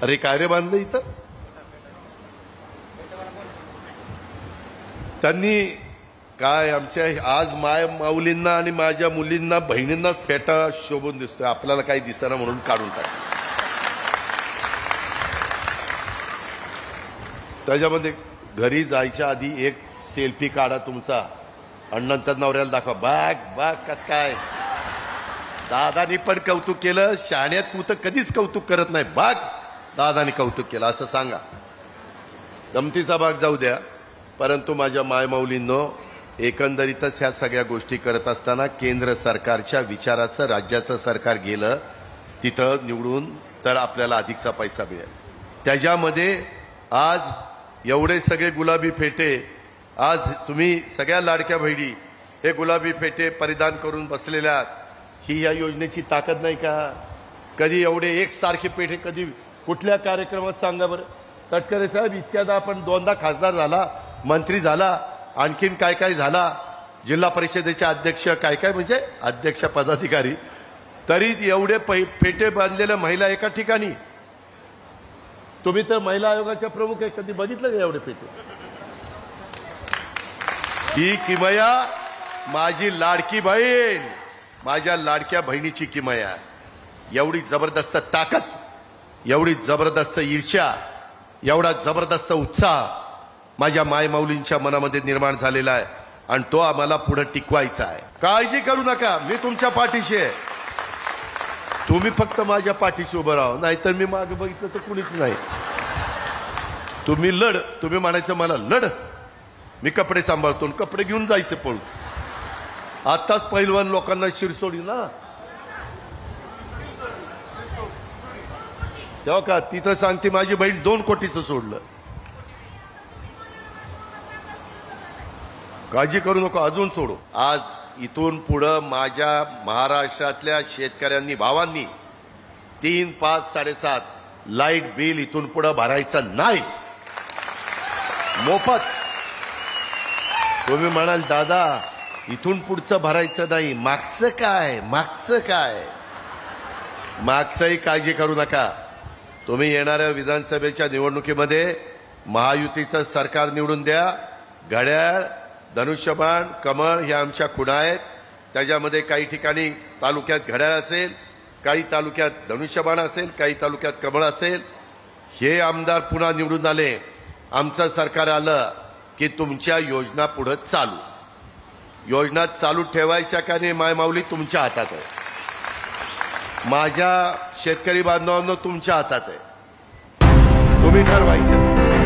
अरे काय रे बांधलं इथं? त्यांनी काय आमच्या आज माय माऊलींना आणि माझ्या मुलींना बहिणींनाच फेटा शोभून दिसतोय, आपल्याला काही दिसेना म्हणून काढून टाक. त्याच्यामध्ये घरी जायच्या आधी एक सेल्फी काढा तुमचा आणि नंतर नवऱ्याला दाखवा, बाग बाग कस काय. दादानी पण कौतुक केलं, शाण्यात तू तर कधीच कौतुक करत नाही, बाग दादानी कौतुक केलं असं सांगा. गमतीचा भाग जाऊ द्या, परंतु माझ्या मायमाऊलींनो, एकंदरीतच ह्या सगळ्या गोष्टी करत असताना केंद्र सरकारच्या विचाराचं राज्याचं सरकार गेलं तिथं निवडून तर आपल्याला अधिकचा पैसा मिळेल. त्याच्यामध्ये आज एवढे सगळे गुलाबी फेटे, आज तुम्ही सगळ्या लाडक्या बहिणी हे गुलाबी फेटे परिधान करून बसलेल्या, ही या योजनेची ताकद नाही का? कधी एवढे एकसारखे पेठे कधी कुठल्या कार्यक्रमात सांगा बरं. तटकरे साहेब इतक्यादा आपण दोनदा खासदार झाला, मंत्री झाला, आणखीन काय काय झाला, जिल्हा परिषदेचे अध्यक्ष, काय काय म्हणजे अध्यक्ष पदाधिकारी, तरी एवढे फेटे बांधलेल्या महिला एका ठिकाणी. तुम्ही तर महिला आयोगाच्या प्रमुख आहे, कधी बघितलं का एवढे फेटे? ही किमया माझी लाडकी बहीण, माझ्या लाडक्या बहिणीची किमया. एवढी जबरदस्त ताकद, एवढी जबरदस्त ईर्ष्या, एवढा जबरदस्त उत्साह माझ्या मायमाऊलींच्या मनामध्ये निर्माण झालेला आहे आणि तो आम्हाला पुढे टिकवायचा आहे. काळजी करू नका, मी तुमच्या पाठीशी आहे. तुम्ही फक्त माझ्या पाठीशी उभं राहा, नाहीतर मी मागे बघितलं तर कुणीच नाही. तुम्ही लढ, तुम्ही म्हणायचं मला लढ, मी कपडे सांभाळतो, कपडे घेऊन जायचे पळून. आताच पहिलवान लोकांना शिरसोडी ना, तेव्हा का तिथं सांगते माझी बहीण 2 कोटीचं सोडलं. काळजी करू नको, अजून सोडू. आज इथून पुढं माझ्या महाराष्ट्रातल्या शेतकऱ्यांनी भावांनी 3, 5, 7.5 लाईट बिल इथून पुढं भरायचं नाही, मोफत. तुम्ही म्हणाल दादा इथून पुढचं भरायचं नाही, मागचं काय, मागचं काय? मागचंही काळजी करू नका. तुम्ही येणाऱ्या विधानसभेच्या निवडणुकीमध्ये महायुतीचं सरकार निवडून द्या. घड्याळ, धनुष्यबाण, कमळ ह्या आमच्या खुणा आहेत. त्याच्यामध्ये काही ठिकाणी तालुक्यात घड्याळ असेल, काही तालुक्यात धनुष्यबाण असेल, काही तालुक्यात कमळ असेल. हे आमदार पुन्हा निवडून आले, आमचं सरकार आलं की तुमच्या योजना पुढे चालू. योजना चालू ठेवायच्या का नाही मायमाऊली तुमच्या हातात आहे. माझ्या शेतकरी बांधवांनो तुमच्या हातात आहे, तुम्ही ठरवायचं.